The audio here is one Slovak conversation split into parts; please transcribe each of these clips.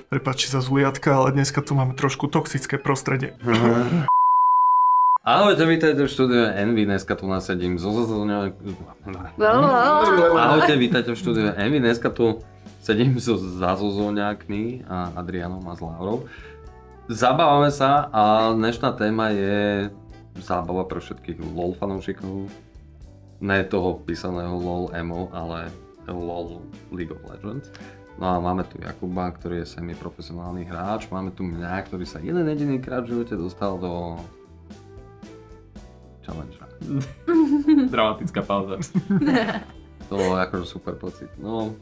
Prepáčte za zliatka, ale dneska tu máme trošku toxické prostredie. Ahojte, vítajte v štúdiu Envy, dneska tu nasedím Ahojte, vítajte v štúdiu Envy, dneska tu sedím so Zazozóňákmi a Adrianom a s Laurou. Zabávame sa a dnešná téma je zábava pre všetkých LOL fanúšikov. Ne toho písaného LOL MO, ale LOL League of Legends. No a máme tu Jakuba, ktorý je semiprofesionálny hráč, máme tu mňa, ktorý sa jeden jediný krát v živote dostal do challengera. Dramatická pauza. To bol akože super pocit. No.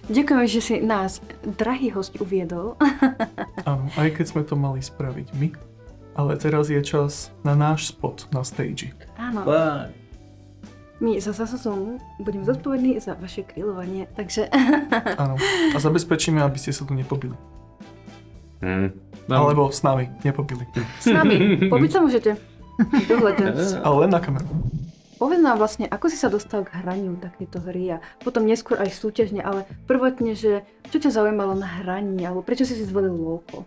Ďakujem, že si nás, drahý host, uviedol. Áno, aj keď sme to mali spraviť my, ale teraz je čas na náš spot na stage. Áno. My za Zazozónu budeme zodpovední za vaše kríľovanie, takže... Áno, a zabezpečíme, aby ste sa tu nepobili. No. Alebo s nami nepobili. S nami, pobiť sa môžete. Dohľadne. Ale len na kameru. Povedz nám vlastne, ako si sa dostal k hraniu takéto hry a potom neskôr aj súťažne, ale prvotne, že čo ťa zaujímalo na hraní, alebo prečo si zvolil LoLko?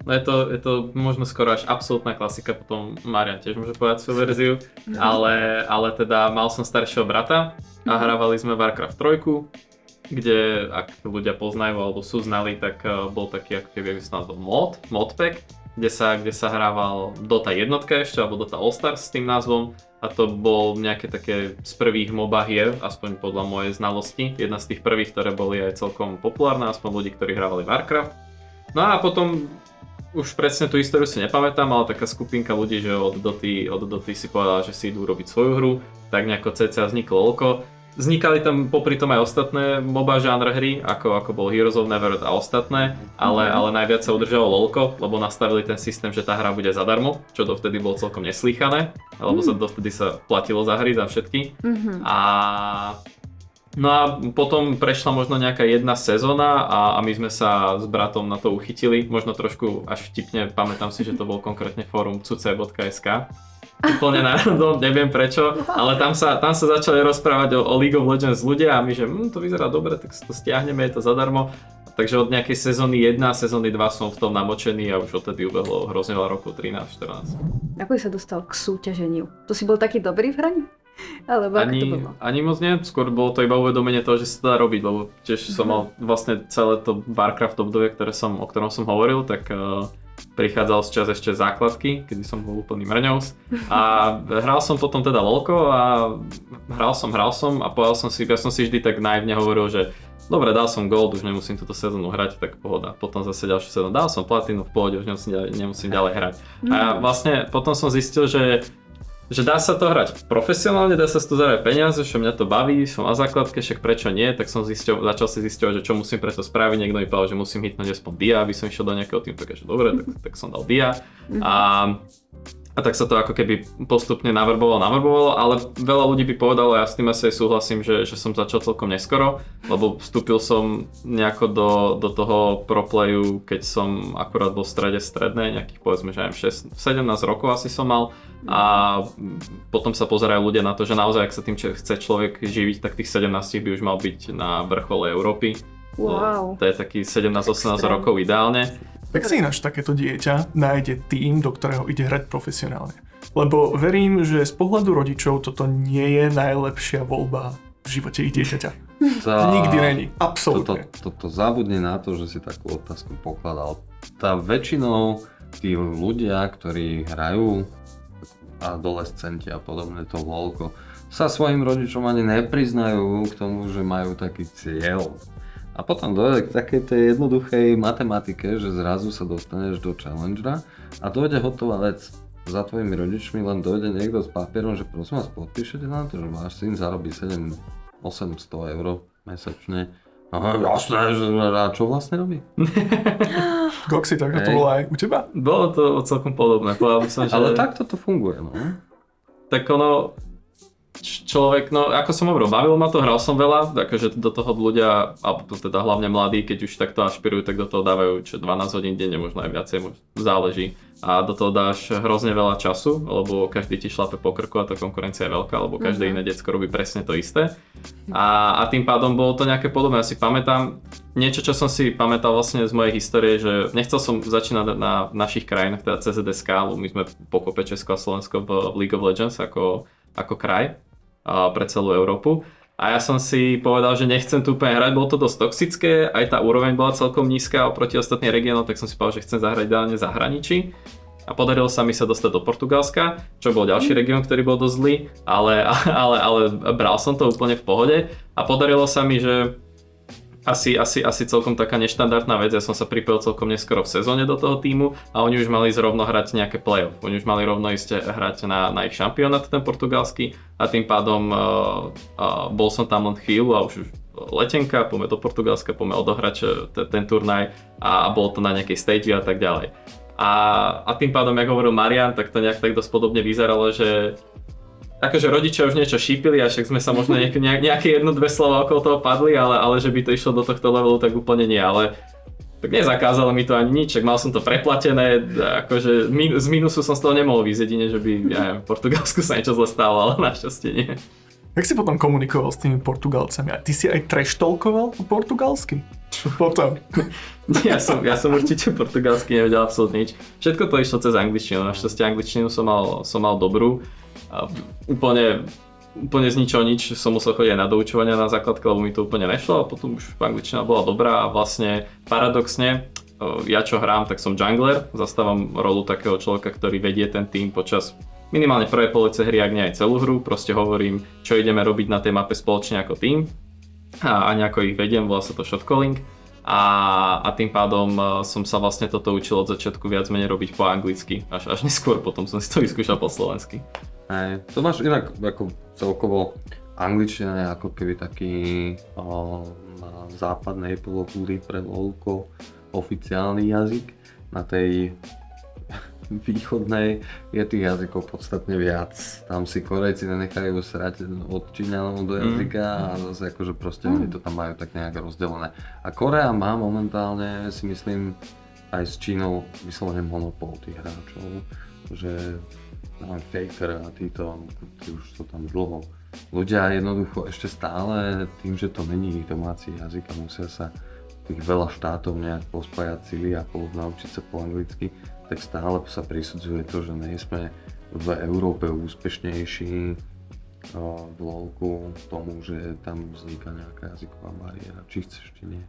No je to možno skoro až absolútna klasika, potom Marian tiež môže povedať svoju verziu, ale teda mal som staršieho brata a hrávali sme Warcraft 3, kde, ak ľudia poznajú alebo sú znali, tak bol taký, ako keby sa nazval modpack, kde sa hrával Dota jednotka ešte, alebo Dota All Stars s tým názvom. A to bol nejaké také z prvých MOBA hier, aspoň podľa mojej znalosti. Jedna z tých prvých, ktoré boli aj celkom populárne, aspoň ľudí, ktorí hrávali Warcraft. No a potom, už presne tú históriu si nepamätám, ale taká skupinka ľudí, že od Doty si povedala, že si idú robiť svoju hru, tak nejako cca vzniklo LoLko. Vznikali tam popri tom aj ostatné MOBA žánr hry, ako bol Heroes of Neverwinter a ostatné, ale najviac sa udržalo LoLko, lebo nastavili ten systém, že tá hra bude zadarmo, čo dovtedy bolo celkom neslýchané, lebo dovtedy sa platilo za hry, za všetky. No a potom prešla možno nejaká jedna sezóna a my sme sa s bratom na to uchytili, možno trošku až vtipne, pamätám si, že to bol konkrétne fórum cuce.sk. Úplne náhodou, neviem prečo, ale tam sa začali rozprávať o League of Legends ľudia a my, že to vyzerá dobre, tak to stiahneme, je to zadarmo. Takže od nejakej sezóny 1 a sezóny 2 som v tom namočený a už odtedy ubehlo hrozne veľa rokov, 13-14. Ako si sa dostal k súťaženiu? To si bol taký dobrý v hraní? Alebo ako to bolo? Ani moc nie, skôr bolo to iba uvedomenie toho, že sa to dá robiť, lebo tiež som mal vlastne celé to Warcraft obdobie, o ktorom som hovoril, tak prichádzal z čas ešte základky, kedy som bol úplný mrňous a hral som potom teda LoLko a hral som a povedal som si, ja som si vždy tak naivne hovoril, že dobre, dal som gold, už nemusím túto sezónu hrať, tak pohoda. Potom zase ďalšiu sezónu, dal som platinu, v pohode, už nemusím ďalej hrať. A vlastne potom som zistil, že dá sa to hrať profesionálne, dá sa z toho zarábať peniaze, že mňa to baví, som na základke, však prečo nie, tak som začal si zisťovať, že čo musím preto spraviť, niekto mi povedal, že musím hitnúť aspoň dia, aby som išiel do nejakého týmu, takže dobre, tak som dal dia a tak sa to ako keby postupne navrbovalo, ale veľa ľudí by povedalo, ja s tým asi aj súhlasím, že som začal celkom neskoro, lebo vstúpil som nejako do toho proplayu, keď som akurát bol v strede strednej, nejakých povedzme, že aj 17 rokov asi som mal a potom sa pozerajú ľudia na to, že naozaj, ak sa tým chce človek živiť, tak tých 17 by už mal byť na vrchole Európy. Wow. To je taký 17-18 rokov ideálne. Tak si ináč takéto dieťa nájde tým, do ktorého ide hrať profesionálne. Lebo verím, že z pohľadu rodičov toto nie je najlepšia voľba v živote ich dieťaťa. Nikdy není. Absolútne. Toto zabudne na to, že si takú otázku pokladal. Tá väčšinou tí ľudia, ktorí hrajú adolescenti a podobne to LoLko, sa svojim rodičom ani nepriznajú k tomu, že majú taký cieľ. A potom dojde k takej tej jednoduchej matematike, že zrazu sa dostaneš do challengera a dojde hotová vec. Za tvojimi rodičmi len dojde niekto s papierom, že prosím vás, podpíšete na to, že váš syn zarobí 700-800 eur mesačne. Aha, jasné, a čo vlastne robí? Goxi, tak to bolo aj u teba? Bolo to celkom podobné, povedal by som, že... Ale takto to funguje, no. Tak ono, človek, no ako som hovoril, bavilo ma to, hral som veľa, takže do toho ľudia, alebo teda hlavne mladí, keď už takto ašpirujú, tak do toho dávajú 12 hodín denne, možno aj viacej, záleží. A do toho dáš hrozne veľa času, lebo každý ti šlape po krku a tá konkurencia je veľká, lebo každé iné decko robí presne to isté. A tým pádom bolo to nejaké podobné. Ja si pamätám niečo, čo som si pamätal vlastne z mojej histórie, že nechcel som začínať na našich krajinách, teda CZSK, lebo my sme pokope Česko a Slovensko v League of Legends ako kraj pre celú Európu. A ja som si povedal, že nechcem tu úplne hrať, bolo to dosť toxické, aj tá úroveň bola celkom nízka oproti ostatným regiónom, tak som si povedal, že chcem zahrať ideálne v zahraničí. A podarilo sa mi sa dostať do Portugalska, čo bol ďalší región, ktorý bol dosť zlý, ale bral som to úplne v pohode. A podarilo sa mi, že asi celkom taká neštandardná vec, ja som sa pripojil celkom neskoro v sezóne do toho tímu a oni už mali rovno hrať nejaké play-off. Oni už mali rovno ísť hrať na ich šampionát, ten portugalský, a tým pádom bol som tam len chvíľu a už letenka, poďme do Portugalska, poďme odohrať ten turnaj a bolo to na nejakej stage a tak ďalej. A tým pádom, jak hovoril Marian, tak to nejak tak dosť podobne vyzeralo, že akože rodičia už niečo šípili a však sme sa možno nejaké 1-2 slova okolo toho padli, ale že by to išlo do tohto levelu, tak úplne nie, ale tak nezakázalo mi to ani nič, mal som to preplatené, akože z minusu som z toho nemohol vyjsť, jedine, že by v Portugalsku sa niečo zle stalo, ale našťastie nie. Jak si potom komunikoval s tými Portugalcami? A ty si aj trash-talkoval po portugalsky? Potom. Ja som určite portugalsky nevedel absolútne nič. Všetko to išlo cez angličtinu, našťastie angličtinu som mal dobrú. Úplne z ničoho nič som musel chodiť aj na doučovania na základke, lebo mi to úplne nešlo a potom už angličtina bola dobrá a vlastne paradoxne ja čo hrám, tak som jungler, zastávam rolu takého človeka, ktorý vedie ten tým počas minimálne prvej polovice hry, ak nie aj celú hru, proste hovorím, čo ideme robiť na tej mape spoločne ako tým a nejako ich vediem, volá sa to shotcalling. A tým pádom som sa vlastne toto učil od začiatku viac menej robiť po anglicky, až neskôr potom som si to vyskúšal po slovensky. Hej, to máš inak ako celkovo angličtina je ako keby taký na západnej polokúli pre LoLko oficiálny jazyk, na tej východnej je tých jazykov podstatne viac. Tam si Korejci nenechajú srať od Číňanov do jazyka a zase akože proste oni to tam majú tak nejak rozdelené. A Korea má momentálne, si myslím, aj s Čínou vyslovene monopol tých hráčov, že Faker a tí už sú tam dlho. Ľudia jednoducho ešte stále tým, že to není ich domáci jazyk a musia sa tých veľa štátov nejak pospájať sily a naučiť sa po anglicky, tak stále sa prisudzuje to, že nie sme v Európe úspešnejší v LoLku tomu, že tam vzniká nejaká jazyková bariéra, či chceš, či nie.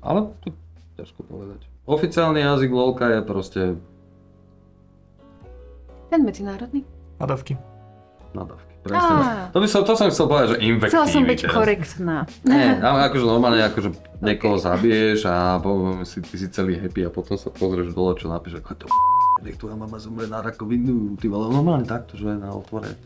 Ale to ťažko povedať. Oficiálny jazyk LoLka je proste ten medzinárodný? Nadávky. Presne. To som chcel povedať, že invектívy. Chcela som byť korektná. Nie, ale akože normálne, akože niekoho zabiješ a ty si celý happy a potom sa pozrieš dole, čo napíš, ako to tvoja mama zomre na rakovinu, ty vole, normálne takto, že na otvore.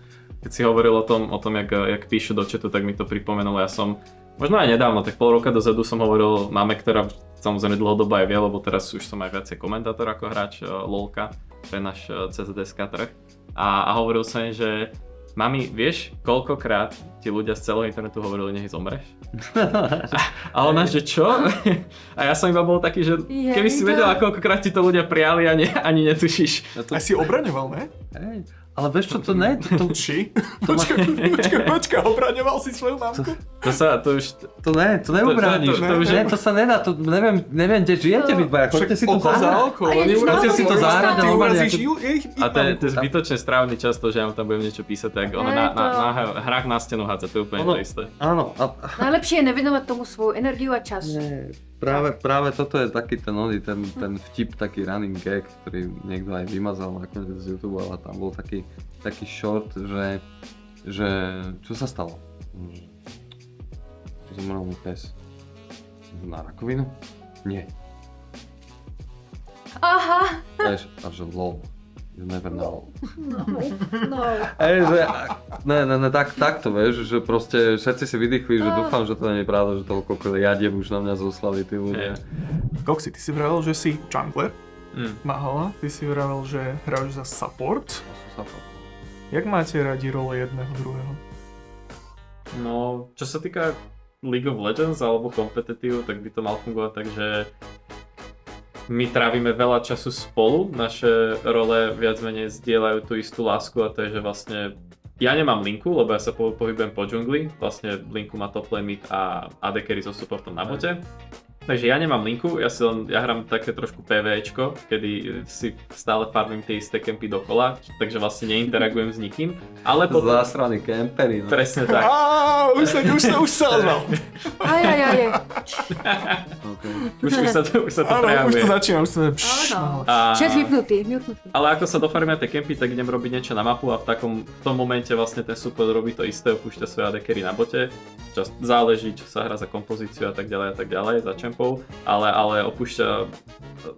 Keď si hovoril o tom jak píšu do chatu, tak mi to pripomenulo, ja som, možno aj nedávno, tak pol roka dozadu som hovoril mame, ktorá samozrejme dlhodobo aj vie, lebo teraz už som aj viacej komentátor ako hráč LoLka pre náš CZSK trh a hovoril som jej, že mami, vieš, koľkokrát ti ľudia z celého internetu hovorili, nech zomreš? A ona, že čo? A ja som iba bol taký, že keby si vedela, koľkokrát ti to ľudia prijali a ani netušíš. A si obraňoval, ne? Hej, ale vieš čo, to ne? Či? Počkaj, obraňoval si svoju mamku? To neobrániš. To sa nedá, to neviem, kde žijete vy dvaja, choďte si to zahrať. Choďte si to zahrať a normálne. A to je zbytočne strávny čas, to, že ja tam budem niečo písať, tak ono na hrách na stenu hádza, to je úplne to isté. Áno. Najlepšie je nevenovať tomu svoju energiu a čas. Práve toto je taký ten vtip, taký running gag, ktorý niekto aj vymazal nakoniec z YouTube, ale tam bol taký short, že čo sa stalo? Zomrel mu pes. Na rakovinu? Nie. Aha. Vieš, a že lol. You never know. No. Že, ne, takto, vieš, že proste všetci si vydýchli, že dúfam, že to nie je pravda, že toľko jadieb už na mňa zoslali tí ľudia. Koxy, ty si vravel, že si jungler. Mahala, ty si vravel, že hráš za support. Jak máte radi role jedného druhého? No, čo sa týka League of Legends alebo competitive, tak by to mal fungovať tak, že my trávime veľa času spolu, naše role viac menej zdieľajú tú istú lásku a to je, že vlastne ja nemám linku, lebo ja sa pohybujem po džungli, vlastne linku má top lane mid a AD carry so supportom na bote. Takže ja nemám linku, ja hrám také trošku PvEčko, kedy si stále farmím tie isté kempy dokola, takže vlastne neinteragujem s nikým, ale potom... Zásraný kempery, no. Presne tak. Už sa ozval. Aj. Okay. Už sa to Áno, už to prejavuje. začína, už to je... Áno. A- Čas vypnutý. Ale ako sa dofarmia tie kempy, tak idem robiť niečo na mapu a v tom momente vlastne ten support robí to isté, opúšťa svoje AD carry na bote. Záleží, čo sa hrá za kompozíciu a tak ďalej, za čempov, ale opúšťa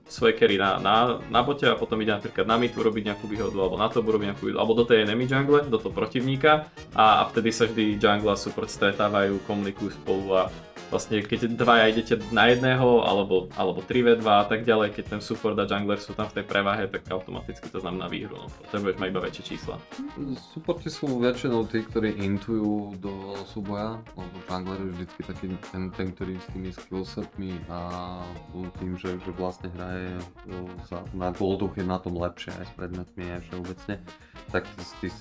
svoje carry na bote a potom ide napríklad na mid urobiť nejakú výhodu, alebo na top urobiť nejakú výhodu, alebo do tej enemy jungle, do toho protivníka a vtedy sa vždy jungle a support stretávajú, komunikujú spolu a vlastne keď dvaja idete na jedného, alebo 3v2 a tak ďalej, keď ten support a jungler sú tam v tej prevahe, tak automaticky to znamená výhru, no. Potrebuješ mať iba väčšie čísla. Supporti sú väčšinou tí, ktorí intujú do súboja, lebo jungler je vždycky taký ten ktorý s tými skillsetmi a tým, že vlastne hraje na goldoch je na tom lepšie aj s predmetmi aj všeobecne, tak tí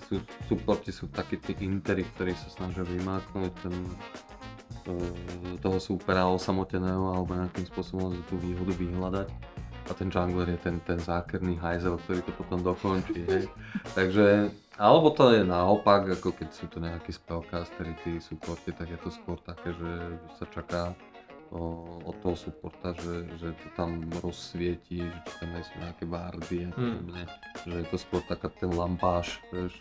supporti sú takí tí interi, ktorí sa snažia vymáknuť toho supera osamoteného alebo nejakým spôsobom tú výhodu vyhľadať a ten jungler je ten zákerný hajzel, ktorý to potom dokončí, hej. Takže, alebo to je naopak, ako keď sú to nejakí spellcastery, tí supporti, tak je to skôr také, že sa čaká od toho supporta, že to tam rozsvietí, že či tam sú nejaké bardy a podobne, že je to skôr taká ten lampáš, vieš.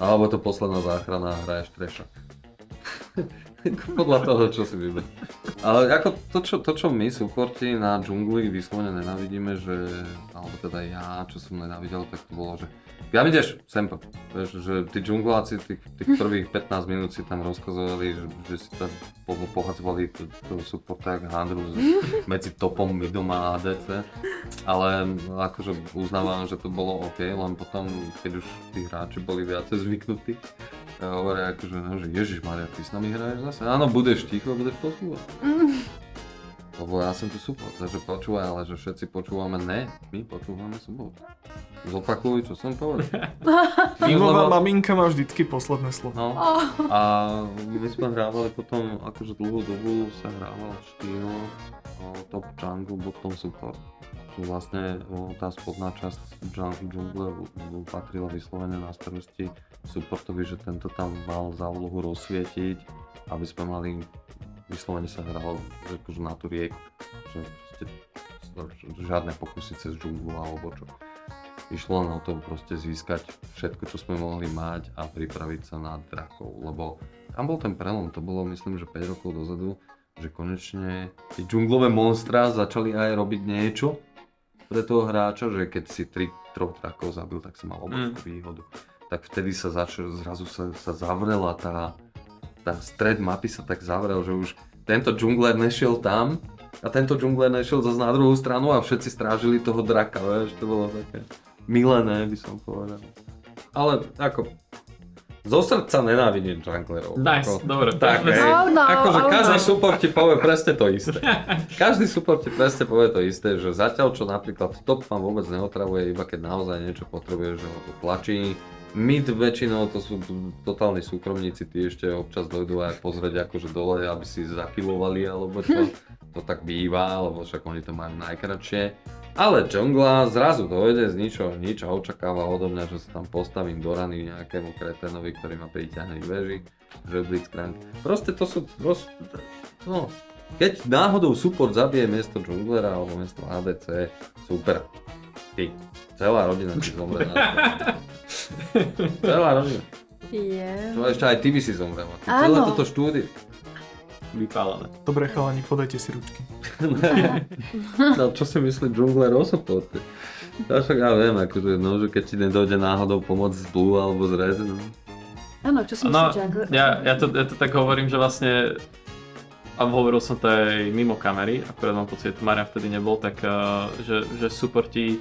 Alebo to posledná záchrana hraješ trešak. Podľa toho, čo si vyber. Ale ako to, čo my supporti na džungli vyslovene nenávidíme, alebo teda ja, čo som nenávidel, tak to bolo, že ja ideš, sem poď. Vieš, že tí džungláci tých prvých 15 minút si tam rozkazovali, že si tam pohadzovali toho supporta jak handru medzi topom, midom a ADC. Ale akože uznávam, že to bolo OK, len potom, keď už tí hráči boli viacej zvyknutí, hovoria akože, no, že Ježišmaria, ty s nami hraješ zase? Áno, budeš ticho, budeš počúvať. Lebo ja som tu support, takže počúvaj, ale že všetci počúvame, ne, my počúvame support. Zopakuj, čo som povedal. Filmová maminka má vždycky posledné slovo. No, a my sme hrávali potom, akože dlhú dobu sa hrával štýl top jungle, bottom support. Vlastne tá spodná časť džungle patrila vyslovene na starosti supportovi, že tento tam mal za úlohu rozsvietiť, aby sme mali, vyslovene sa hral akože na tú rieku, že žiadne pokusy cez džunglu alebo čo. Išlo na to proste získať všetko, čo sme mohli mať a pripraviť sa na drakov, lebo tam bol ten prelom, to bolo myslím, že 5 rokov dozadu, že konečne tie džunglové monstra začali aj robiť niečo pre toho hráča, že keď si 3 drakov zabil, tak si mal obrovskú výhodu. Tak vtedy sa zrazu sa zavrela tá stred mapy sa tak zavrel, že už tento džungler nešiel tam a tento džungler nešiel zase na druhú stranu a všetci strážili toho draka, vieš, to bolo také milené, by som povedal. Ale ako, zo srdca nenávidím junglerov. Nice, dobre. Tak, akože každý support ti povie presne to isté. Každý support ti presne povie to isté, že zatiaľ čo napríklad top vám vôbec neotravuje, iba keď naozaj niečo potrebuje, že ho to tlačí. Mid väčšinou to sú totálni súkromníci, tí ešte občas dojdú aj pozrieť akože dole, aby si zakilovali alebo čo. To tak býva, lebo však oni to majú najkratšie. Ale džungla zrazu dojde z ničoho nič a očakáva odo mňa, že sa tam postavím do rany nejakému kreténovi, ktorý ma priťahne k veži, že blitzcrank. Proste to sú, no, keď náhodou support zabije miesto džunglera alebo miesto ADC, super. Ty, celá rodina ti zomre na to. Celá rodina. Yeah. No ešte aj ty by si zomrela. Celé toto štúdio. Vypálené. Dobre chalani, podajte si ručky. No čo si myslí džungler o supporte? Však ja viem, akože, no, že keď ti nedojde náhodou pomoc z Blue alebo z Red, no. Áno, čo si myslíš, Jungler? Ja to tak hovorím, že vlastne, a hovoril som to aj mimo kamery, akurát mám pocit, že tu Marian vtedy nebol, tak že supporti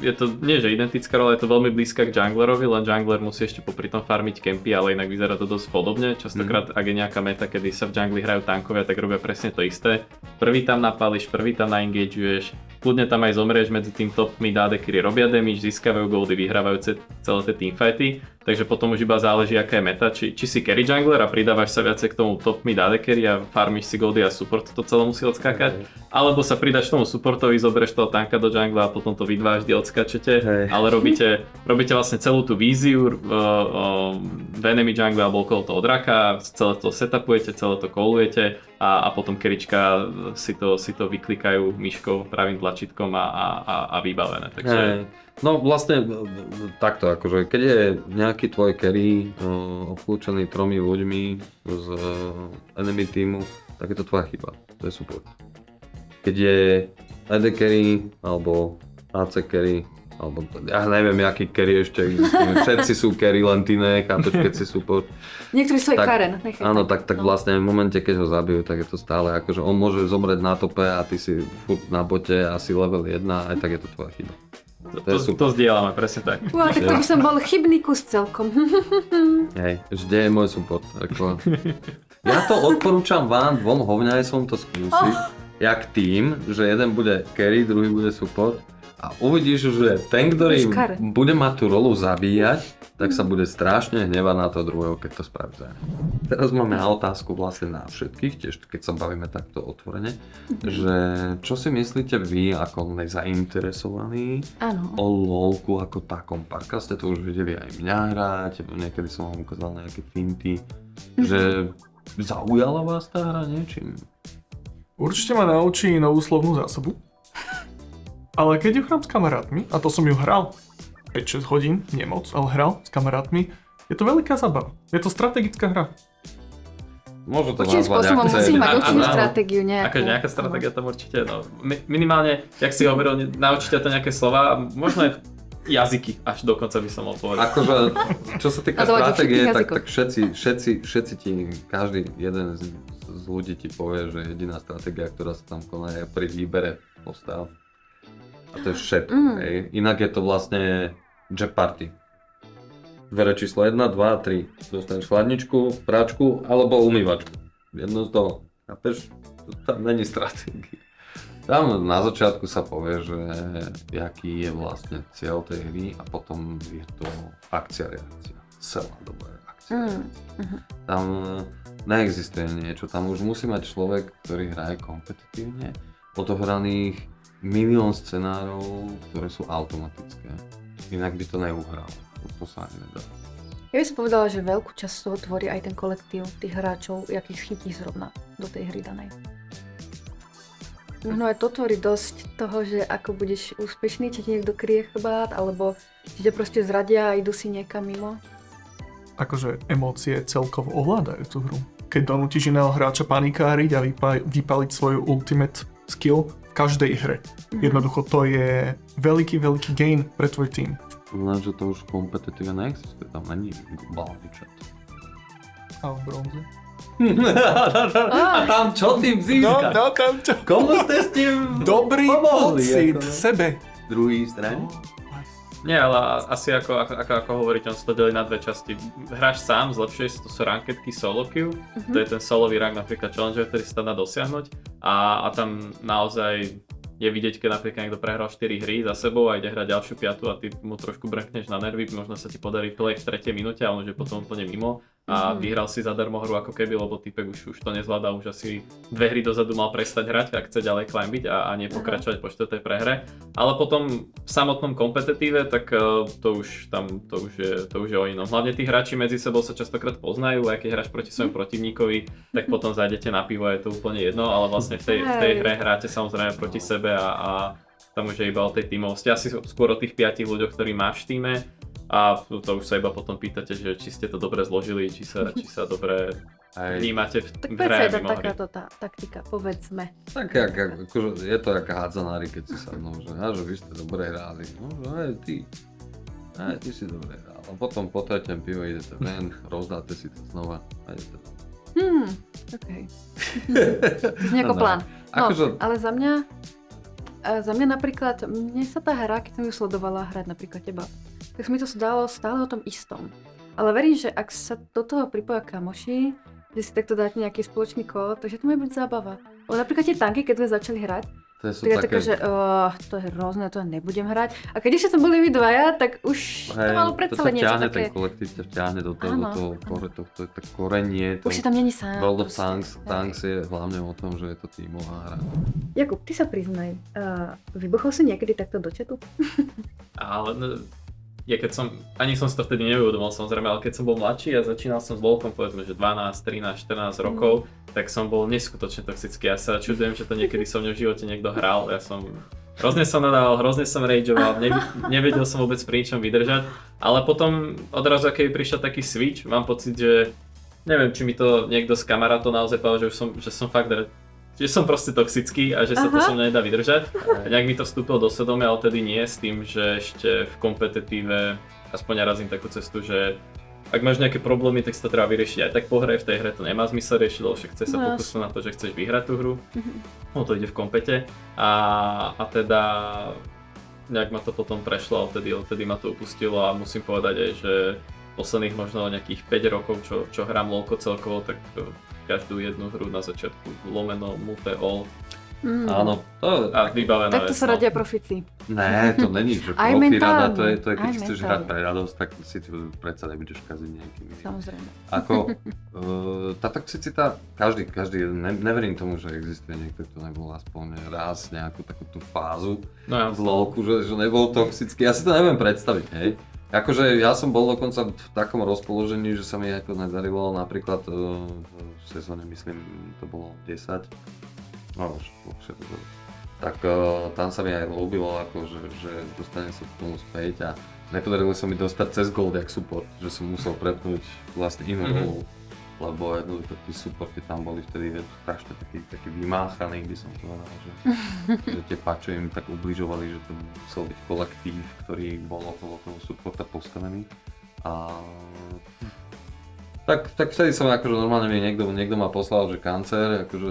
je to nie že identická rola, je to veľmi blízka k junglerovi, len jungler musí ešte popri tom farmiť kempy, ale inak vyzerá to dosť podobne. Častokrát, ak je nejaká meta, kedy sa v jungli hrajú tankovia, tak robia presne to isté. Prvý tam napálíš, prvý tam naengageuješ, kľudne tam aj zomrieš, medzi tým top mid AD carry robia damage, získavajú goldy, vyhrávajú celé tie teamfighty, takže potom už iba záleží aká je meta, či si carry jungler a pridávaš sa viacej k tomu top mid AD carry a farmíš si goldy a support to celé musí odskákať, alebo sa pridáš tomu supportovi, zoberieš toho tanka do jungla a potom to vy dva vždy odskačete, ale robíte vlastne celú tú víziu v enemy jungle alebo okolo toho draka, celé to setupujete, celé to callujete a potom carryčka si to vyklikajú myškou, pravým tlačítkom a vybavené. Takže... No vlastne takto, akože keď je nejaký tvoj carry obklúčený 3 ľuďmi z enemy týmu, tak je to tvoja chyba, to je support. Keď je AD carry alebo AC carry, alebo ja neviem, aký carry ešte existuje, všetci sú carry, len ty ne, chápeš, keď si support. Niektorí sú aj Karen, nechaj. Áno, tak vlastne v momente, keď ho zabijú, tak je to stále akože on môže zomrieť na tope a ty si furt na bote asi level 1, aj tak je to tvoja chyba. To zdieľame, presne tak. Tak to by som bol chybný kus celkom. Hej, vždy je môj support. Ako... Ja to odporúčam vám, dvom hovňajsom to skúsiť, jak tým, že jeden bude carry, druhý bude support a uvidíš, že ten, ktorý bude mať tú rolu zabíjať, tak sa bude strašne hnevať na to druhého, keď to spraví zájemne. Teraz máme otázku vlastne na všetkých, tiež keď sa bavíme takto otvorene, že čo si myslíte vy ako nezainteresovaní o LoLku ako takom? Párkrát ste to už videli aj mňa hrať, niekedy som vám ukázal nejaké finty, že zaujala vás tá hra niečím? Určite ma naučí novú slovnú zásobu, ale keď ju hrám s kamarátmi, a to som ju hral 5-6 hodín, nie moc, ale hral s kamarátmi, je to veľká zábava. Je to strategická hra. Môžu to nazvať spôsobom musí mať určitú stratégiu nejakú. Akože nejaká stratégia tam určite, no. Minimálne, jak si hovoril, naučíte to nejaké slova, možno aj jazyky, až dokonca by som mohol povedať. Akože, čo sa týka stratégie, tak všetci ti, každý jeden z ľudí ti povie, že jediná stratégia, ktorá sa tam koná, je pri výbere postav. A to je všetko, hej. Inak je to vlastne Jeopardy. Dvere číslo 1, 2, 3. Dostaneš chladničku, práčku alebo umývačku. Jedno z toho. Chápeš? Tam není stratégia. Tam na začiatku sa povie, že aký je vlastne cieľ tej hry a potom je to akcia-reakcia. Celá doba je akcia-reakcia. Tam neexistuje niečo, tam už musí mať človek, ktorý hraje kompetitívne, odohraných milión scenárov, ktoré sú automatické. Inak by to neuhral. To sa ani nedá. Ja by som povedala, že veľkú časť toho tvorí aj ten kolektív tých hráčov, jakých chytí zrovna do tej hry danej. No aj to tvorí dosť toho, že ako budeš úspešný, či ti niekto kryje chrbát, alebo či ťa proste zradia a idú si niekam mimo. Akože emócie celkovo ovládajú tú hru. Keď donútiš iného hráča panikáriť a vypaliť svoju ultimate skill v každej hre. Jednoducho to je veľký gain pre tvoj tým. Lenže to už kompetitíve neexistuje, tam není globálny chat. A v bronze? A tam čo tým získať? No tam čo? Komu ste s tým dobrý pocit ako, sebe. Druhý strane? Nie, ale asi ako hovoríte, on sa to delí na dve časti. Hráš sám, zlepšuješ si, to sú ranketky solo queue, to je ten solový rank napríklad Challenger, ktorý sa dá dosiahnuť a tam naozaj je vidieť, keď napríklad niekto prehral 4 hry za sebou a ide hrať ďalšiu 5 a ty mu trošku brnkneš na nervy, možno sa ti podarí play v 3. minúte a on už je potom úplne mimo a vyhral si zadarmo hru ako keby, lebo typek už to nezvláda, už asi 2 hry dozadu mal prestať hrať, ak chce ďalej climbiť a nie pokračovať po 4. prehre. Ale potom v samotnom kompetitíve, tak to už je o inom. Hlavne tí hráči medzi sebou sa častokrát poznajú, aj keď hráš proti svojom protivníkovi, tak potom zájdete na pivo, je to úplne jedno, ale vlastne v tej hre hráte samozrejme proti sebe a tam už je iba o tej tímovosti. Asi skôr o tých 5 ľuďoch, ktorí máš v tíme. A to už sa iba potom pýtate, že či ste to dobre zložili, či sa dobre vnímate v hre. Tak prečo je to takáto tá taktika, povedzme. Tak akože je to jak hádzanári, keď si sadnú, že vy ste dobre hráli, no že aj ty si dobre hral. A potom po 3. pivo idete ven, rozdáte si to znova a idete tam. Okej. To je nejako plán. No, ale za mňa A za mňa napríklad, mne sa tá hra, keď som ju sledovala hrať napríklad teba, tak mi to zdalo stále o tom istom. Ale verím, že ak sa do toho pripoja kamoši, že si takto dáte nejaký spoločný kód, takže to môže byť zábava. Ale napríklad tie tanky, keď sme začali hrať, tak ja také, že to je hrozné, to ja nebudem hrať. A keď ešte tam boli vy dvaja, tak už to malo predsa len niečo také. Ten kolektív ťa vťahne do toho korenie. Už si tam není sám. World of Tanks je hlavne o tom, že je to tímová hra. Jakub, ty sa priznaj, vybuchol si niekedy takto do chatu? Ale ja keď som, ani som si to vtedy neuvedomal samozrejme, ale keď som bol mladší a začínal som s LoLkom, povedzme, že 12, 13, 14 rokov, tak som bol neskutočne toxický. Ja sa čudujem, že to niekedy so mnou v živote niekto hral. Ja som hrozne som nadával, hrozne som rageoval, nevedel som vôbec pri ničom vydržať, ale potom odrazu, keď prišiel taký switch, mám pocit, že neviem, či mi to niekto z kamarátov naozaj povedal, že som fakt že som proste toxický a že sa to so mňa nedá vydržať. Nejak mi to vstúpilo do svedomia, ale tedy nie s tým, že ešte v kompetitíve aspoň ja razím takú cestu, že ak máš nejaké problémy, tak si to treba vyriešiť aj tak po hre, v tej hre to nemá zmysel riešiť, lebo však chce sa pokusnúť na to, že chceš vyhrať tú hru. No to ide v kompete a teda nejak ma to potom prešlo a odtedy ma to upustilo a musím povedať aj, že posledných možno nejakých 5 rokov, čo hrám LoLko celkovo, tak každú jednu hru na začiatku lomeno, mute, all. Áno, a vybavená vec. Takto sa radia profici. Ne, to není, že Aj profi mentálne, rada, to je keď aj chceš mentálne. hrať pre radosť, tak si tu predsa nebudeš kaziť nejakým. Samozrejme. Ako, tá toxicita, každý, neverím tomu, že existuje niekto, kto nebol aspoň raz nejakú takú tú fázu v LoLku, že nebol toxický, ja si to neviem predstaviť, hej. Akože ja som bol dokonca v takom rozpoložení, že sa mi ako nedarilo, napríklad v sezóne, myslím, to bolo 10, no už tak tam sa mi aj ľúbilo, akože, že dostanem sa k tomu späť a nepodarilo sa mi dostať cez gold jak support, že som musel prepnúť vlastne inú rolu, lebo jednoducho tí supporty tam boli vtedy strašne taký vymáchaný, by som povedal, že tie patche im tak ubližovali, že to musel byť kolektív, ktorý bol okolo toho supporta postavený. A tak vtedy som akože normálne mi niekto ma poslal, že kancer, akože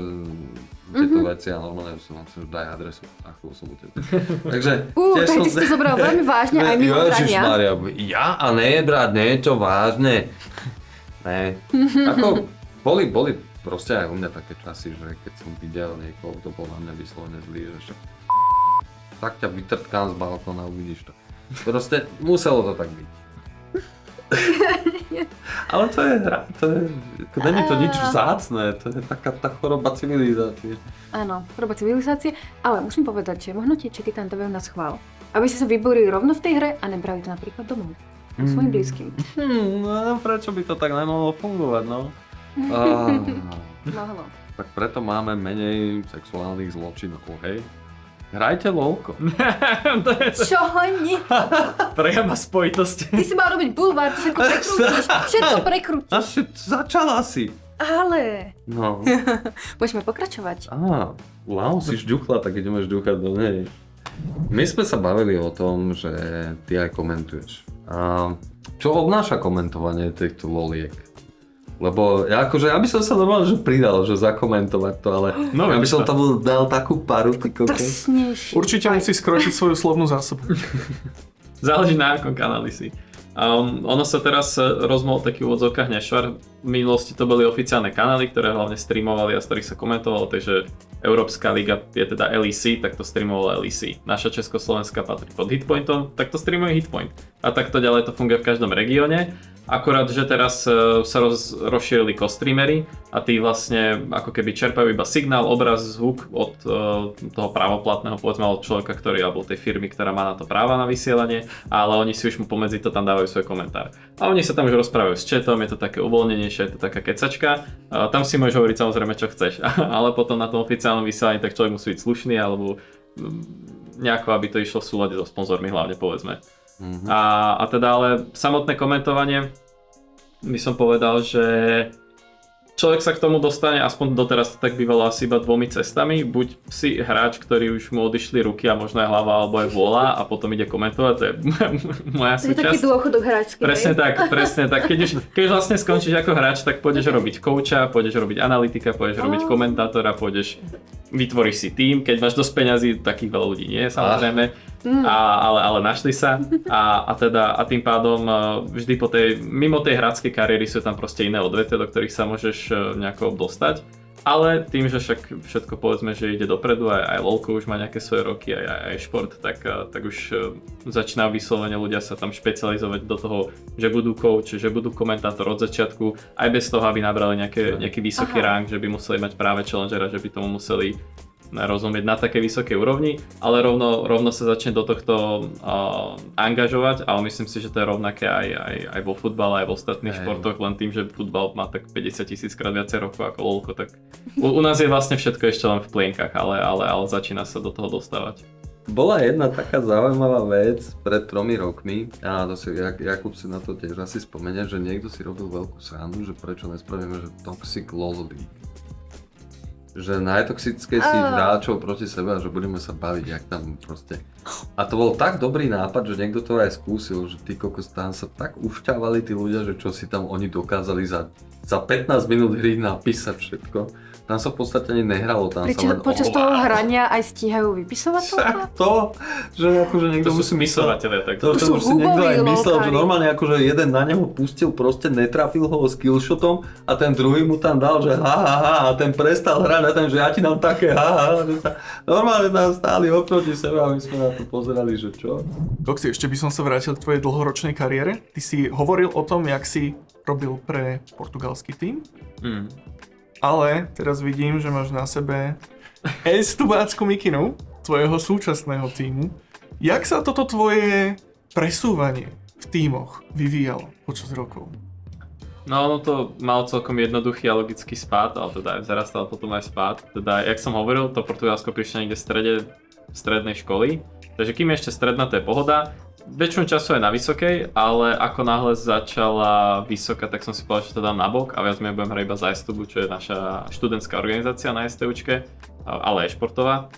tieto veci a normálne som že daj adresu a chvíľu som u teba. Takže tak ty si to zobral veľmi vážne aj mimo hrania. Ježišmaria, ja a ne, brat, nie je to vážne. Ne, ako boli proste aj u mňa také časy, že keď som videl niekoho, kto bol na mňa vyslovene zlý, že však tak ťa vytrtkám z balkóna, uvidíš to. Proste muselo to tak byť. Ale to je hra, to není to nič vzácne, to je taká tá choroba civilizácie. Áno, choroba civilizácie, ale musím povedať, že možno tie čety tam dávajú na schvál, aby si sa vyborili rovno v tej hre a nebrali to napríklad domov. Svojim blízkym. No, prečo by to tak nemohlo fungovať, no? Mohlo. Tak preto máme menej sexuálnych zločinov, hej? Hrajte LoLko. Čo nie? Priama spojitosť. Ty si mal robiť bulvár, ty všetko prekrútiš. Začala si. Ale. No. Môžeme pokračovať. Wow, si žďuchla, tak ideme žďuchať do nej. My sme sa bavili o tom, že ty aj komentuješ. Čo obnáša komentovanie týchto loliek? Lebo ja by som sa normálne že pridal, že zakomentovať to, ale ja by som tam dal takú paru. Drsnejšie. Určite musí skrotiť svoju slovnú zásobu. Záleží na akom kanáli si. Ono sa teraz rozmohol taký v odzvukách nešvar. V minulosti to boli oficiálne kanály, ktoré hlavne streamovali a z ktorých sa komentovalo, takže Európska liga je teda LEC, tak to streamovalo LEC. Naša Československá patrí pod Hitpointom, tak to streamuje Hitpoint. A takto ďalej to funguje v každom regióne. Akorát, že teraz sa rozšírili co-streamery a tí vlastne ako keby čerpajú iba signál, obraz, zvuk od toho právoplatného, povedzme od človeka, ktorý, alebo tej firmy, ktorá má na to práva na vysielanie, ale oni si už mu pomedzi to tam dávajú svoj komentár. A oni sa tam už rozprávajú s chatom, je to také uvoľnenejšie, je to taká kecačka. Tam si môžeš hovoriť samozrejme čo chceš, ale potom na tom oficiálnom vysielaní tak človek musí byť slušný alebo nejako, aby to išlo v súlade so sponzormi hlavne, povedzme. A teda ale samotné komentovanie by som povedal, že čo človek sa k tomu dostane, aspoň doteraz to tak bývalo asi iba 2 cestami. Buď si hráč, ktorý už mu odišli ruky a možno aj hlava alebo aj vôľa a potom ide komentovať, to je moja súčasť. To je taký dôchodok hráčsky. Presne tak. Keď už vlastne skončíš ako hráč, tak pôjdeš robiť kouča, pôjdeš robiť analytika, pôjdeš robiť komentátora, vytvoríš si tím, keď máš dosť peňazí, takých veľa ľudí nie, samozrejme, ale našli sa a tým pádom vždy mimo tej hráckej kariéry sú tam proste iné odvetvia, do ktorých sa môžeš nejako dostať. Ale tým, že však všetko povedzme, že ide dopredu, aj LoLko už má nejaké svoje roky, aj šport, tak už začína vyslovene ľudia sa tam špecializovať do toho, že budú coach, že budú komentátor od začiatku, aj bez toho, aby nabrali nejaký vysoký rank, že by museli mať práve challengera, že by tomu museli rozumieť na takej vysokej úrovni, ale rovno sa začne do tohto angažovať, ale myslím si, že to je rovnaké aj vo futbale, aj v ostatných športoch, len tým, že futbal má tak 50 000 krát viacej rokov ako LoLko, tak u nás je vlastne všetko ešte len v plienkach, ale začína sa do toho dostávať. Bola jedna taká zaujímavá vec pred 3 rokmi, a to si Jakub si na to tiež asi spomenie, že niekto si robil veľkú srandu, že prečo nespravíme, že Toxic LoL League. Že najtoxickejších hráčov proti sebe a že budeme sa baviť, jak tam proste. A to bol tak dobrý nápad, že niekto to aj skúsil, že ty kokos, tam sa tak ušťavali tí ľudia, že čo si tam oni dokázali za 15 minút hry napísať všetko. Tam sa v podstate ani nehralo, tam sa len počas toho hrania aj stíhajú vypisovať to? Že akože niekto to sú spisovateľe, tak to už si niekto aj myslel, že normálne akože jeden na neho pustil, proste netrafil ho skillshotom a ten druhý mu tam dal, že ha a ten prestal hrať a ten, že ja ti dám také ha. Normálne tam stáli oproti sebe a my sme na to pozerali, že čo. Koxy, ešte by som sa vrátil k tvojej dlhoročnej kariére. Ty si hovoril o tom, jak si robil pre portugalský tím. Ale teraz vidím, že máš na sebe estubácku mikinu tvojho súčasného tímu. Jak sa toto tvoje presúvanie v tímoch vyvíjalo počas rokov? No ono to malo celkom jednoduchý a logický spád, ale teda aj vzrastal potom aj spád. Teda, jak som hovoril, to Portugalsko prišlo niekde v strede strednej školy. Takže kým je ešte stredná, to je pohoda. Väčšinu času je na vysokej, ale ako náhle začala vysoká, tak som si povedal, že to dám nabok a viac menej budem hrať iba za STUBu, čo je naša študentská organizácia na STUčke, ale aj športová,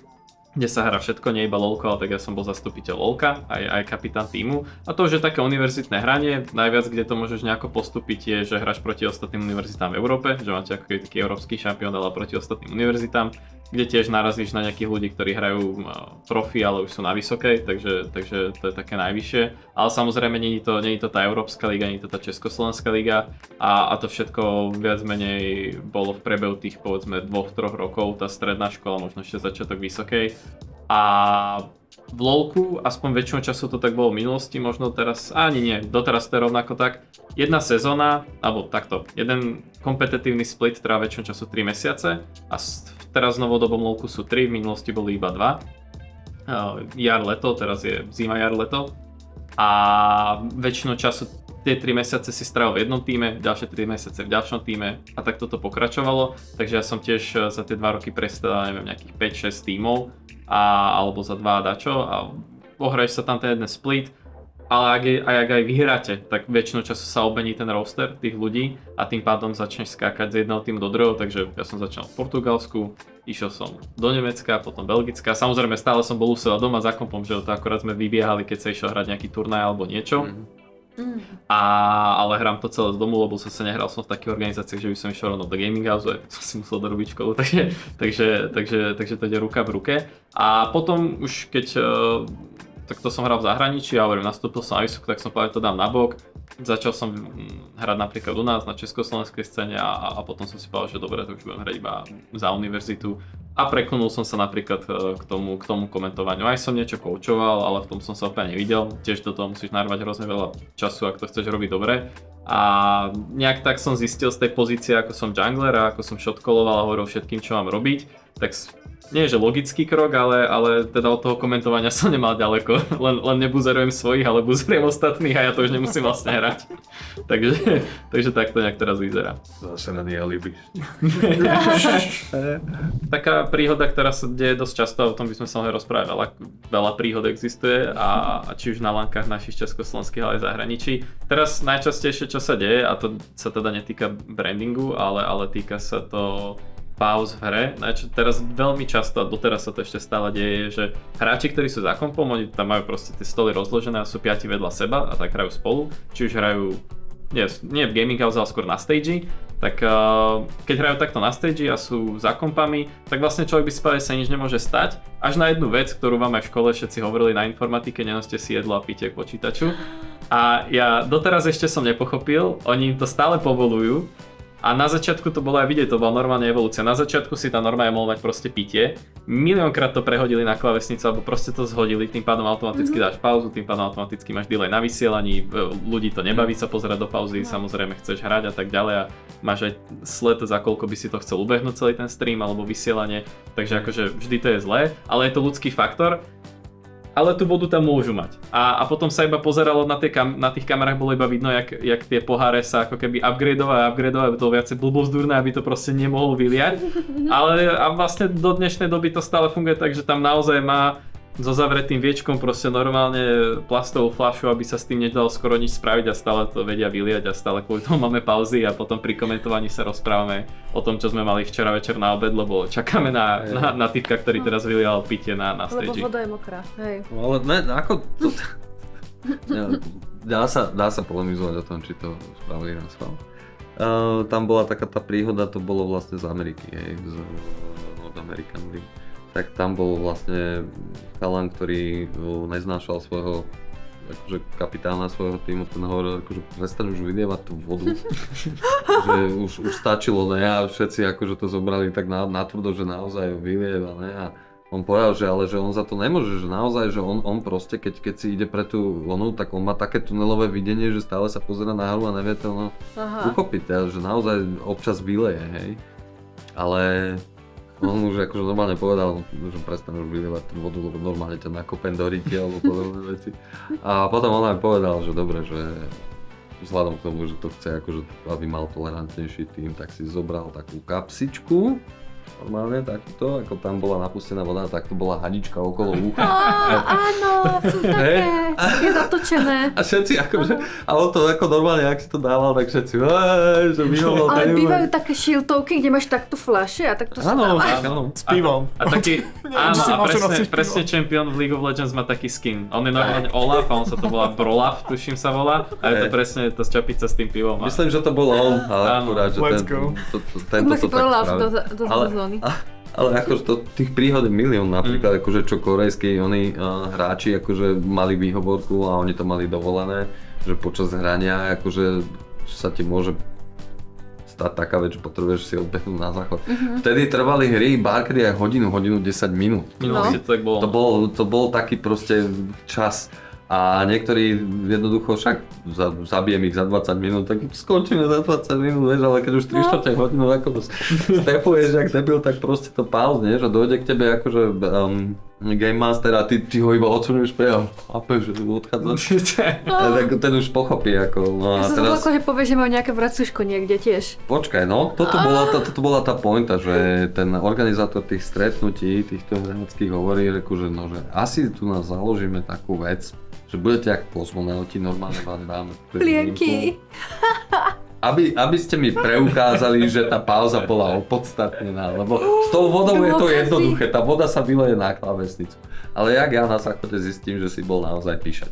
kde sa hrá všetko, nie iba LoLko, ale tak ja som bol zastupiteľ LoLka, aj kapitán tímu. A to už je také univerzitné hranie, najviac kde to môžeš nejako postúpiť je, že hráš proti ostatným univerzitám v Európe, že máte ako taký európsky šampión, ale proti ostatným univerzitám, kde tiež narazíš na nejakých ľudí, ktorí hrajú profi, ale už sú na vysokej, takže to je také najvyššie. Ale samozrejme nie je to tá Európska liga, nie je to tá Československá liga a to všetko viac menej bolo v priebehu tých povedzme 2-3 rokov, tá stredná škola, možno ešte začiatok vysokej. A v LoLku, aspoň väčšinu času to tak bolo v minulosti, možno teraz, ani nie, doteraz to je rovnako tak. Jedna sezóna, alebo takto, jeden kompetitívny split trvá väčšinu času 3 mesiace a teraz v novodobom LoLku sú 3, v minulosti boli iba 2. Jar, leto, teraz je zima, jar, leto. A väčšinu času tie 3 mesiace si strávil v jednom týme, ďalšie 3 mesiace v ďalšom týme a tak toto pokračovalo. Takže ja som tiež za tie 2 roky prestával, neviem, nejakých 5-6 tímov alebo za 2 dačo a ohraješ sa tam ten jeden split. Ale ak aj vyhráte, tak väčšinou času sa obmení ten roster tých ľudí a tým pádom začneš skákať z jedného týmu do druhého, takže ja som začal v Portugalsku, išiel som do Nemecka, potom Belgická, samozrejme stále som bol u seba doma za kompom, že to akorát sme vybiehali, keď sa išiel hrať nejaký turnaj alebo niečo. Ale hrám to celé z domu, lebo sa nehral som v takých organizáciách, že by som išiel rovno do gaming house, som si musel dorobiť školu, takže to ide ruka v ruke. A potom už keď tak to som hral v zahraničí a hovorím, nastúpil som na vysoko, tak som povedal, to dám nabok. Začal som hrať napríklad u nás na československej scéne a potom som si povedal, že dobre, to už budem hrať iba za univerzitu. A prekonul som sa napríklad k tomu komentovaniu. Aj som niečo koučoval, ale v tom som sa úplne nevidel. Tiež do toho musíš narvať hrozne veľa času, ak to chceš robiť dobre. A nejak tak som zistil z tej pozície, ako som jungler a ako som shotcalloval a hovoril všetkým, čo mám robiť, nie že logický krok, ale teda od toho komentovania som nemal ďaleko. Len nebuzerujem svojich, ale buzerujem ostatných a ja to už nemusím vlastne hrať. Takže tak to nejak teraz vyzerá. Zase na nie líbíš. Taká príhoda, ktorá sa deje dosť často, o tom by sme sa mohli rozprávať, veľa príhod existuje a či už na lankách našich československých, ale aj zahraničí. Teraz najčastejšie, čo sa deje, a to sa teda netýka brandingu, ale týka sa to pauz v hre. Teraz veľmi často, a doteraz sa to ešte stále deje, že hráči, ktorí sú za kompom, oni tam majú proste tie stoly rozložené a sú 5 vedľa seba a tak hrajú spolu. Či už hrajú, nie v gaming house, ale skôr na stage, tak keď hrajú takto na stage a sú za kompami, tak vlastne človek by si povedal, že sa nič nemôže stať. Až na jednu vec, ktorú vám aj v škole všetci hovorili na informatike, nenoste si jedlo a pitie k počítaču. A ja doteraz ešte som nepochopil, oni im to stále povolujú. A na začiatku to bolo aj vidieť, to bola normálna evolúcia. Na začiatku si tá norma mohol mať proste pitie. Miliónkrát to prehodili na klávesnicu, alebo proste to zhodili, tým pádom automaticky dáš pauzu, tým pádom automaticky máš delay na vysielaní, ľudí to nebaví sa pozerať do pauzy, samozrejme chceš hrať a tak ďalej a máš aj sled, za koľko by si to chcel ubehnúť celý ten stream alebo vysielanie, takže akože vždy to je zlé, ale je to ľudský faktor. Ale tú vodu tam môžu mať. A potom sa iba pozeralo na tých kamerách, bolo iba vidno, jak tie poháre sa ako keby upgradeovali, aby to bolo viacej blbozdúrne, aby to proste nemohol vyliať. Ale a vlastne do dnešnej doby to stále funguje tak, že tam naozaj má so zavretým viečkom proste normálne plastovú fľašu, aby sa s tým nedalo skoro nič spraviť a stále to vedia vyliať a stále kvôli tomu máme pauzy a potom pri komentovaní sa rozprávame o tom, čo sme mali včera večer na obed, lebo čakáme na typka, ktorý teraz vylial pitie na stage. Lebo voda je mokrá, hej. No, ale ne, ako to... dá sa polemizovať o tom, či to spravili na schvál. Tam bola taká tá príhoda, to bolo vlastne z Ameriky, hej, od American League. Tak tam bol vlastne chalan, ktorý neznášal svojho akože kapitána svojho týmu, ten hovoril, akože prestaň už vylievať tú vodu, že už stačilo, ne, a všetci akože to zobrali tak natvrdo, že naozaj vylieva, ne, a on povedal, že ale že on za to nemôže, že naozaj, že on proste, keď si ide pre tú onu, tak on má také tunelové videnie, že stále sa pozerá na hru a nevie to uchopiť, že naozaj občas vyleje, hej, ale on už akože normálne povedal, že prestane už vylievať tú vodu, lebo normálne ťa nakopem do ryti alebo podobné veci. A potom on aj povedal, že dobre, že vzhľadom k tomu, že to chce akože, aby mal tolerantnejší tým, tak si zobral takú kapsičku. Normálne takto, ako tam bola napustená voda, tak to bola hadička okolo ucha. Áno, sú také, je zatočené. A všetci akože, a on to ako normálne, ak si to dával, tak všetci, že vyhoval. Ale bývajú také šiltovky, kde máš takto fľaše a takto stávaš. Áno. S pivom. A taký, áno, a presne čempión v League of Legends má taký skin. On je normálne Olaf a on sa to volá Brolaf, tuším sa volá. A je to presne tá čapica s tým pivom. Myslím, že to bol on, ale akurát, že tento to tak spravil. Ale akože tých príhod je milión, napríklad akože čo korejskí hráči akože mali výhovorku a oni to mali dovolené, že počas hrania akože sa ti môže stať taká vec, že potrebuješ si odbehnúť na záchod. Vtedy trvali hry Barkry aj hodinu 10 minút. Minulosti to tak bolo. To bol taký proste čas. A niektorí jednoducho však zabijem ich za 20 minút, tak skončíme za 20 minút, vieš, ale keď už 3/4 hodinu ako stepuješ jak debil, tak proste to pauzne, že dojde k tebe akože Game Master a ty ho iba odsunieš pre a že odchádza. Tak ten už pochopí ako. No ja som teraz... že povie, že majú nejaké vracuško niekde tiež. Počkaj, no, toto bola tá pointa, že ten organizátor tých stretnutí, týchto hráčských hovorí, že no, že asi tu nás založíme takú vec, že budete ako kozmonauti, normálne vám dáme plienky. Aby ste mi preukázali, že tá pauza bola opodstatnená, lebo s tou vodou je to jednoduché, tá voda sa vyleje na klávesnicu. Ale jak ja na záchode zistím, že si bol naozaj píšať?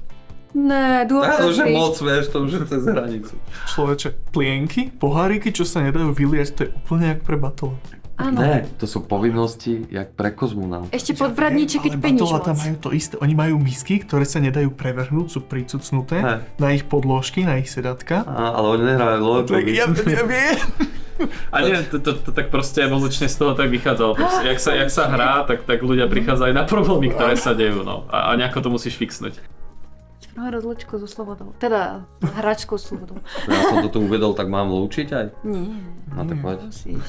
Ne, dôležitý. To už je moc, vieš, to už je cez hranicu. Človeče, plienky, poháriky, čo sa nedajú vyliať, to je úplne jak pre batole. Áno. Ne, to sú povinnosti jak pre kozmonaut. Ešte podbradníček, keď peníš moc. Tam majú to isté, oni majú misky, ktoré sa nedajú prevrhnúť, sú pricucnuté na ich podložky, na ich sedatka. Ale oni nehrajú LOL. Ja viem. A nie, to tak proste evolučne z toho tak vychádzalo. Proste, jak sa hrá, tak ľudia prichádzajú na problémy, ktoré sa dejú, no. A nejako to musíš fixnúť. Máme rozlučku so slobodou. Teda hračkou slobodou. Ja som to tu uvedol, tak mám lúčiť aj? Nie. No tak poď. Musíš.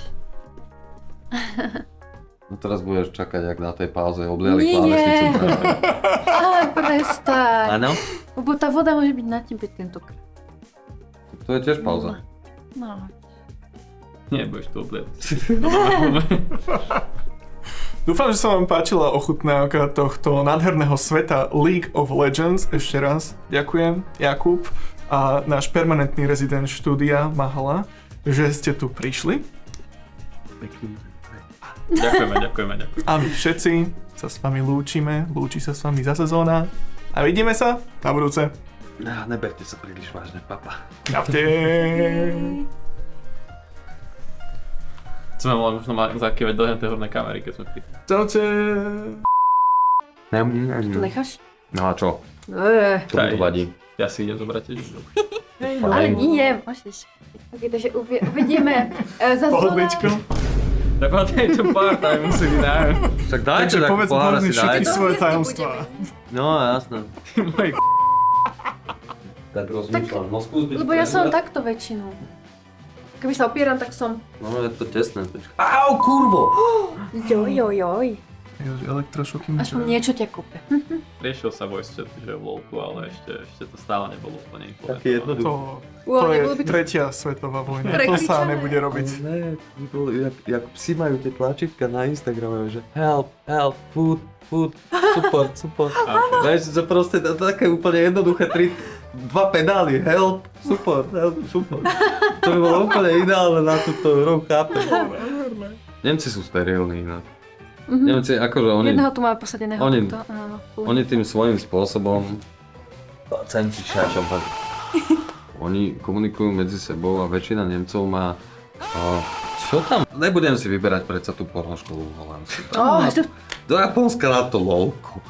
No teraz budeš čakať, jak na tej pauze obliali Nie. klávesnicu. Ale prestaň. Áno? Lebo tá voda môže byť na tebe tentokrát. To je tiež pauza. No. Nie, budeš tu oblievať. Dúfam, že sa vám páčila ochutnávka tohto nádherného sveta League of Legends. Ešte raz ďakujem, Jakub a náš permanentný rezident štúdia Mahala, že ste tu prišli. Ďakujeme. A my všetci sa s vami lúčime, lúči sa s vami za sezóna a vidíme sa na budúce. Neberte sa príliš vážne, papa. Čaute. Sme mohli možno zakývať do tej hornej kamery, keď sme pri... Čaute. Tu necháš? No a čo? Čo mi to vadí? Ja si idem zobrať tiež. Ale nie, môžeš. Ok, takže uvidíme za Pohodličko. Tak ma tejto pár time musí byť nájom. Však dajte, Takže tak povedz pohára si všetky dajte. svoje tajomstvá. No jasné. Tak rozmýšľam, no skús byť. Lebo ja som takto väčšinu. Keby sa opieram, tak som... No je to tesné. Au, kurvo! Joj. Elektrošoky mi Aspoň niečo ťa kúpe. Riešil sa voice chat, že v LoLku, ale ešte to stále nebolo úplne Taký jednoduchý. To je nebolo by to... tretia svetová vojna, to Prekričané. sa nebude robiť. Ne, jak psi majú tie tlačítka na Instagrame, že help, food, support. Vieš, že proste také úplne jednoduché dva pedály, help, support. To by bolo úplne ideálne na túto hru, chápem. Nemci sú sterilní, no. Nemci, akože oni... Jedného tu máme posadeného. Oni- Tuto, áno. Oni tým svojím spôsobom, oni komunikujú medzi sebou a väčšina Nemcov má, čo tam? Nebudem si vyberať predsa tú pornoškolu holandskú. Oh, Do Japonska na to lolko.